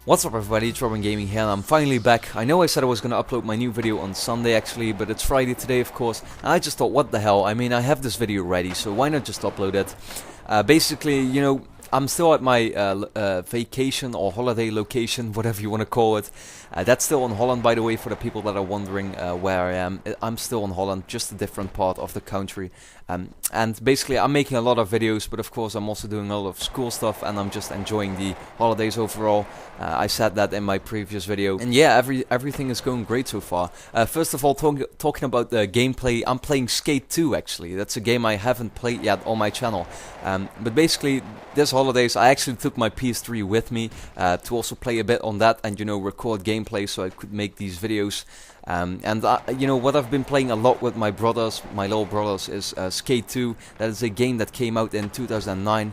What's up everybody, it's RobinGaming here and I'm finally back. I know I said I was going to upload my new video on Sunday actually, but it's Friday today of course. And I just thought, what the hell, I mean I have this video ready, so why not just upload it? Basically, you know, I'm still at my vacation or holiday location, whatever you want to call it. That's still in Holland, by the way, for the people that are wondering where I am. I'm still in Holland, just a different part of the country. And basically I'm making a lot of videos, but of course I'm also doing a lot of school stuff and I'm just enjoying the holidays overall. I said that in my previous video. And yeah, everything is going great so far. First of all, talking about the gameplay, I'm playing Skate 2 actually. That's a game I haven't played yet on my channel. But basically, this holidays I actually took my PS3 with me to also play a bit on that and, you know, record gameplay so I could make these videos. You know, what I've been playing a lot with my brothers, my little brothers, is Skate 2. That is a game that came out in 2009.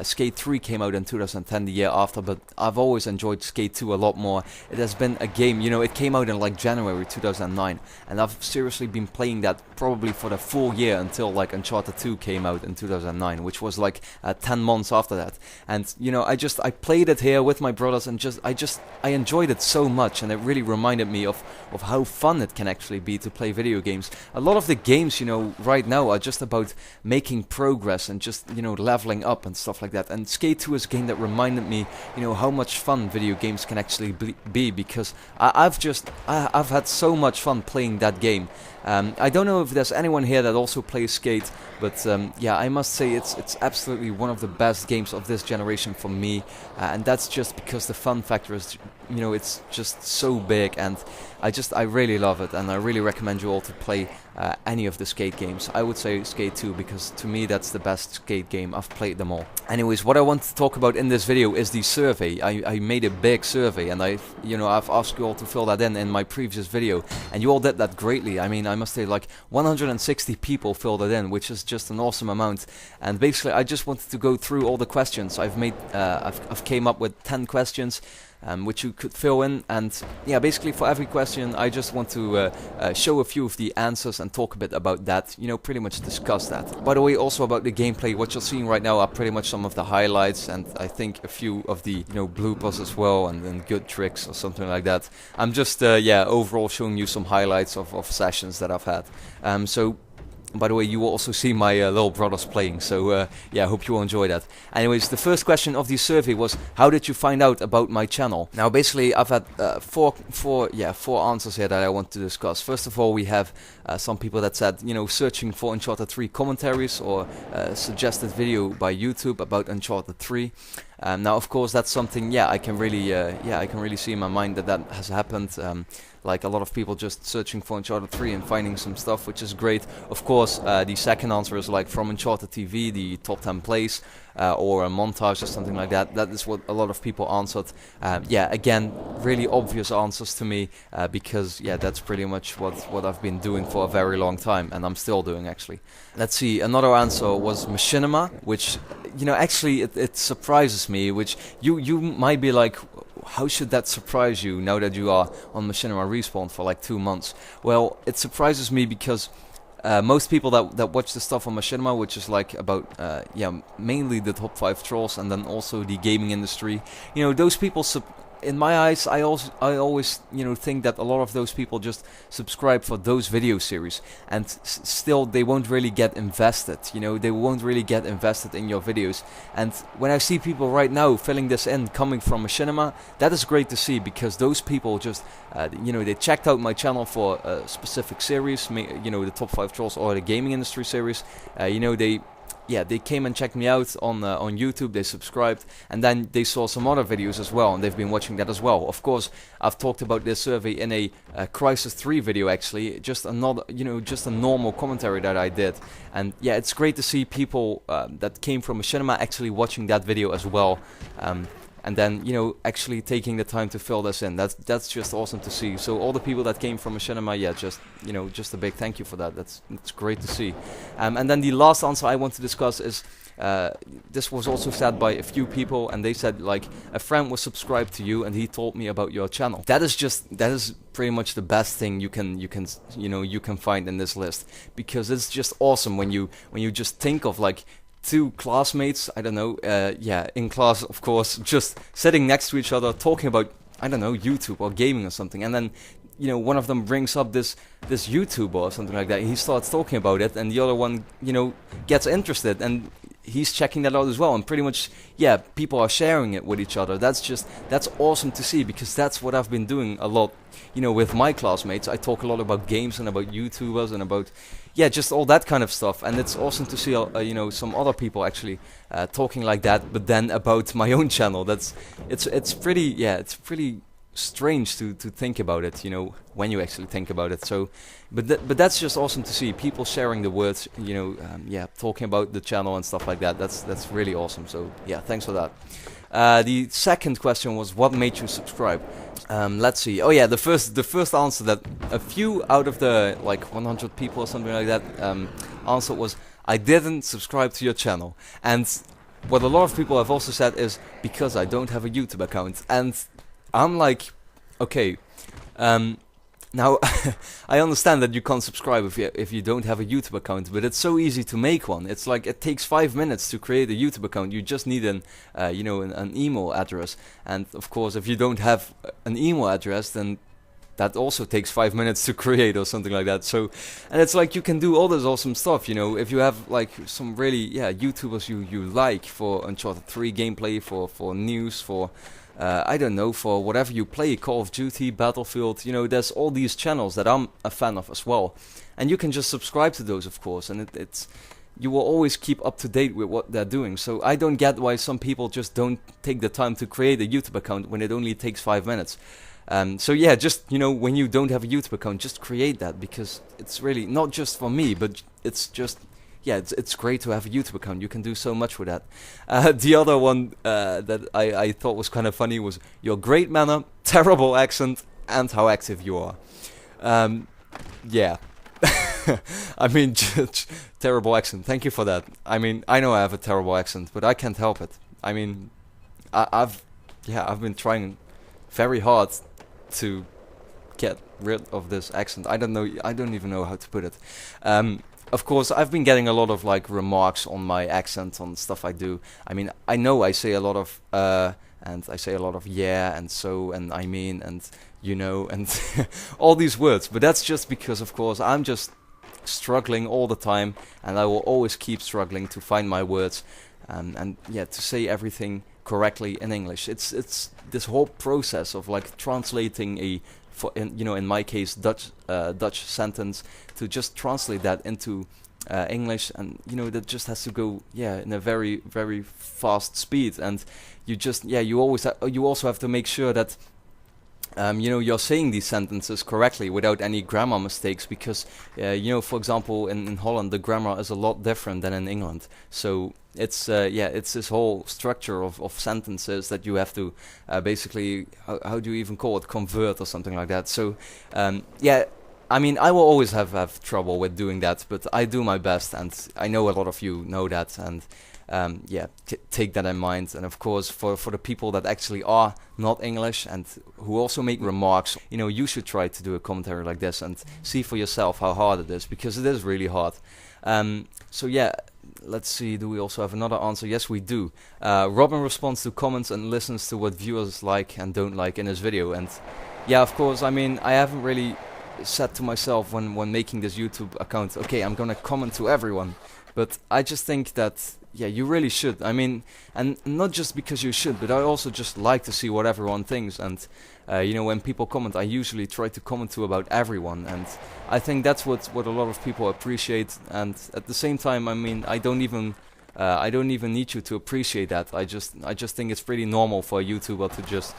Skate 3 came out in 2010, the year after, but I've always enjoyed Skate 2 a lot more. It has been a game, you know, it came out in like January 2009, and I've seriously been playing that probably for the full year until like Uncharted 2 came out in 2009, which was like 10 months after that. And you know, I played it here with my brothers and I enjoyed it so much, and it really reminded me of how fun it can actually be to play video games. A lot of the games, you know, right now are just about making progress and just, you know, leveling up and stuff like that. And Skate 2 is a game that reminded me, you know, how much fun video games can actually be, because I've had so much fun playing that game. I don't know if there's anyone here that also plays Skate, but yeah, I must say it's absolutely one of the best games of this generation for me, and that's just because the fun factor is, you know, it's just so big, and I really love it, and I really recommend you all to play any of the Skate games. I would say Skate 2, because to me that's the best Skate game. I've played them all. Anyways, what I want to talk about in this video is the survey. I made a big survey, and I've asked you all to fill that in my previous video, and you all did that greatly. I mean, I must say, like 160 people filled it in, which is just an awesome amount. And basically, I just wanted to go through all the questions. I've came up with 10 questions. Which you could fill in, and yeah, basically for every question I just want to show a few of the answers and talk a bit about that, you know, pretty much discuss that. By the way, also about the gameplay, what you're seeing right now are pretty much some of the highlights, and I think a few of the, you know, bloopers as well, and good tricks or something like that. I'm just yeah, overall showing you some highlights of sessions that I've had. So by the way, you will also see my little brothers playing, so yeah, I hope you will enjoy that. Anyways, the first question of the survey was, how did you find out about my channel? Now, basically, I've had four answers here that I want to discuss. First of all, we have some people that said, you know, searching for Uncharted 3 commentaries or suggested video by YouTube about Uncharted 3. Now, of course, that's something, yeah, I can really see in my mind that has happened. Like a lot of people just searching for Uncharted 3 and finding some stuff, which is great. Of course, the second answer is like from Uncharted TV, the top 10 plays, or a montage or something like that. That is what a lot of people answered. Yeah, again, really obvious answers to me, because yeah, that's pretty much what I've been doing for a very long time, and I'm still doing actually. Let's see, another answer was Machinima, which, you know, actually it surprises me, which you might be like, how should that surprise you now that you are on Machinima Respawn for like 2 months? Well, it surprises me because most people that watch the stuff on Machinima, which is like about yeah, mainly the top 5 trolls and then also the gaming industry, you know, those people in my eyes, I always, you know, think that a lot of those people just subscribe for those video series, and still they won't really get invested. You know, they won't really get invested in your videos. And when I see people right now filling this in, coming from Machinima, that is great to see, because those people just, you know, they checked out my channel for a specific series, you know, the top 5 trolls or the gaming industry series. You know, they came and checked me out on YouTube, they subscribed, and then they saw some other videos as well, and they've been watching that as well. Of course, I've talked about this survey in a Crisis 3 video actually, just another, you know, just a normal commentary that I did. And yeah, it's great to see people that came from Machinima actually watching that video as well. And then, you know, actually taking the time to fill this in. That's just awesome to see. So all the people that came from Machinima, yeah, just, you know, just a big thank you for that. That's great to see. And then the last answer I want to discuss is, this was also said by a few people, and they said, like, a friend was subscribed to you and he told me about your channel. That is pretty much the best thing you can find in this list, because it's just awesome when you just think of like two classmates, I don't know, yeah, in class, of course, just sitting next to each other, talking about, I don't know, YouTube or gaming or something, and then, you know, one of them brings up this YouTuber or something like that. He starts talking about it, and the other one, you know, gets interested, and he's checking that out as well. And pretty much, yeah, people are sharing it with each other. That's awesome to see, because that's what I've been doing a lot, you know, with my classmates. I talk a lot about games and about YouTubers and about, yeah, just all that kind of stuff. And it's awesome to see, you know, some other people actually talking like that, but then about my own channel. It's pretty, yeah, it's pretty strange to think about it, you know, when you actually think about it. So, but that's just awesome to see people sharing the words, you know, yeah, talking about the channel and stuff like that. That's really awesome. So yeah, thanks for that. The second question was, what made you subscribe? Let's see. Oh yeah, the first answer that a few out of the like 100 people or something like that answer was, I didn't subscribe to your channel. And what a lot of people have also said is, because I don't have a YouTube account. And I'm like, okay, now I understand that you can't subscribe if you don't have a YouTube account, but it's so easy to make one. It's like it takes 5 minutes to create a YouTube account. You just need you know, an email address, and of course, if you don't have an email address, then that also takes 5 minutes to create or something like that. So, and it's like you can do all this awesome stuff, you know, if you have like some really, yeah, YouTubers you like for Uncharted 3 gameplay, for news, for I don't know, for whatever you play, Call of Duty, Battlefield, you know, there's all these channels that I'm a fan of as well. And you can just subscribe to those, of course, and it's you will always keep up to date with what they're doing. So I don't get why some people just don't take the time to create a YouTube account when it only takes 5 minutes. So yeah, just, you know, when you don't have a YouTube account, just create that, because it's really not just for me, but it's just, yeah, it's great to have a YouTube account. You can do so much with that. The other one that I thought was kind of funny was, your great manner, terrible accent, and how active you are. Yeah. I mean, terrible accent. Thank you for that. I mean, I know I have a terrible accent, but I can't help it. I mean, I've been trying very hard to get rid of this accent. I don't even know how to put it. Of course, I've been getting a lot of like remarks on my accent, on stuff I do. I mean, I know I say a lot of and I say a lot of yeah and so and I mean and you know and all these words, but that's just because, of course, I'm just struggling all the time, and I will always keep struggling to find my words and yeah, to say everything correctly in English. It's this whole process of like translating you know, in my case, Dutch sentence, to just translate that into English, and you know, that just has to go, yeah, in a very, very fast speed, and you just, yeah, you also have to make sure that you know, you're saying these sentences correctly without any grammar mistakes, because you know, for example, in Holland the grammar is a lot different than in England. So it's yeah, it's this whole structure of sentences that you have to basically, how do you even call it, convert or something like that. So yeah, I mean, I will always have trouble with doing that, but I do my best, and I know a lot of you know that, and yeah, take that in mind. And of course, for the people that actually are not English and who also make remarks, you know, you should try to do a commentary like this and see for yourself how hard it is, because it is really hard. So yeah, let's see, do we also have another answer? Yes, we do. Robin responds to comments and listens to what viewers like and don't like in his video. And yeah, of course, I mean, I haven't really said to myself when making this YouTube account, okay, I'm gonna comment to everyone. But I just think that, yeah, you really should. I mean, and not just because you should, but I also just like to see what everyone thinks. And you know, when people comment, I usually try to comment to about everyone, and I think that's what a lot of people appreciate. And at the same time, I mean, I don't even need you to appreciate that. I just think it's pretty normal for a YouTuber to just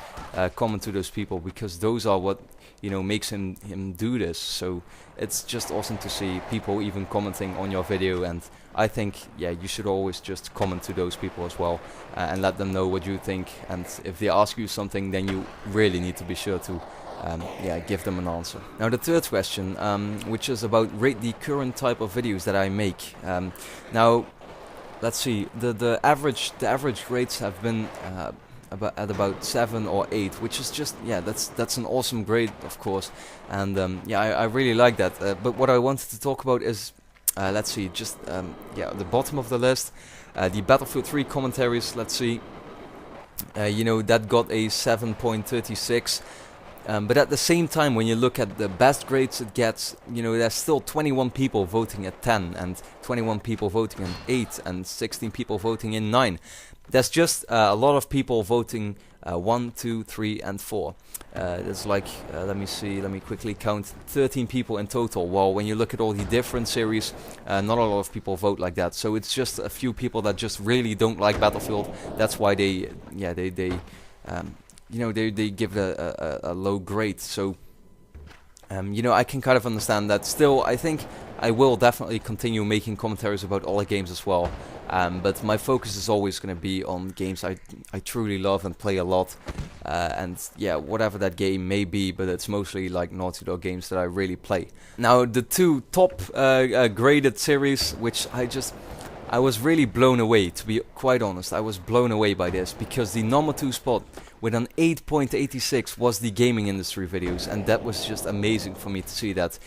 comment to those people, because those are what, you know, makes him do this. So it's just awesome to see people even commenting on your video, and I think, yeah, you should always just comment to those people as well, and let them know what you think. And if they ask you something, then you really need to be sure to yeah, give them an answer. Now the third question, which is about rate the current type of videos that I make. Now let's see, the average grades have been about 7 or 8, which is just, yeah, that's an awesome grade, of course, and yeah, I really like that. But what I wanted to talk about is, let's see, just yeah, the bottom of the list. The Battlefield 3 commentaries, let's see, you know, that got a 7.36. But at the same time, when you look at the best grades it gets, you know, there's still 21 people voting at 10, and 21 people voting in 8, and 16 people voting in 9. There's just a lot of people voting 1, 2, 3, and 4. There's like, let me see, let me quickly count, 13 people in total. Well, when you look at all the different series, not a lot of people vote like that. So it's just a few people that just really don't like Battlefield. That's why they, yeah, you know, they give it a low grade. So, you know, I can kind of understand that. Still, I think I will definitely continue making commentaries about all the games as well. But my focus is always going to be on games I truly love and play a lot. And yeah, whatever that game may be, but it's mostly like Naughty Dog games that I really play. Now, the two top graded series, which I was really blown away, to be quite honest. I was blown away by this, because the number 2 spot with an 8.86 was the gaming industry videos, and that was just amazing for me to see that,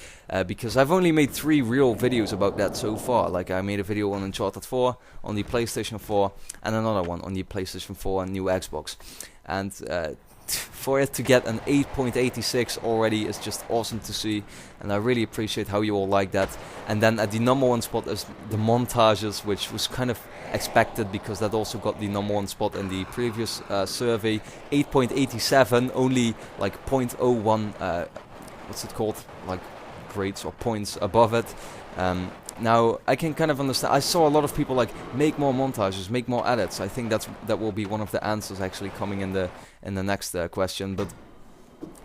because I've only made 3 real videos about that so far. Like, I made a video on Uncharted 4, on the PlayStation 4, and another one on the PlayStation 4 and new Xbox. And for it to get an 8.86 already is just awesome to see, and I really appreciate how you all like that. And then at the number 1 spot is the montages, which was kind of expected, because that also got the number 1 spot in the previous survey. 8.87, only like 0.01 what's it called, like grades or points above it. Now, I can kind of understand. I saw a lot of people like, make more montages, make more edits. I think that will be one of the answers actually coming in the next question. But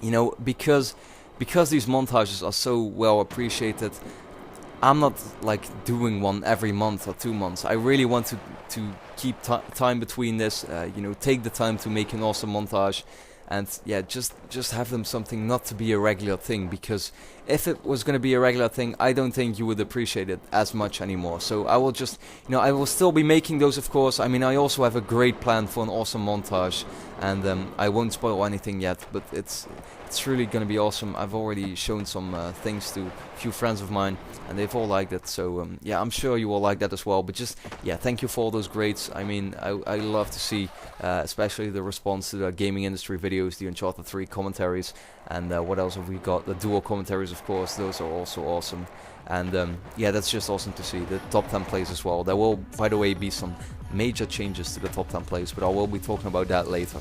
you know, because these montages are so well appreciated, I'm not like doing one every month or 2 months. I really want to keep time between this. You know, take the time to make an awesome montage. And yeah, just have them something not to be a regular thing, because if it was going to be a regular thing, I don't think you would appreciate it as much anymore. So I will just, you know, I will still be making those, of course. I mean, I also have a great plan for an awesome montage, and I won't spoil anything yet, but it's really going to be awesome. I've already shown some things to a few friends of mine, and they've all liked it. So yeah, I'm sure you will like that as well. But just, yeah, thank you for all those grades. I mean, I love to see especially the response to the gaming industry videos, the Uncharted 3 commentaries, and what else have we got? The dual commentaries, of course. Those are also awesome. And yeah, that's just awesome to see. The top 10 plays as well. There will, by the way, be some major changes to the top 10 plays, but I will be talking about that later.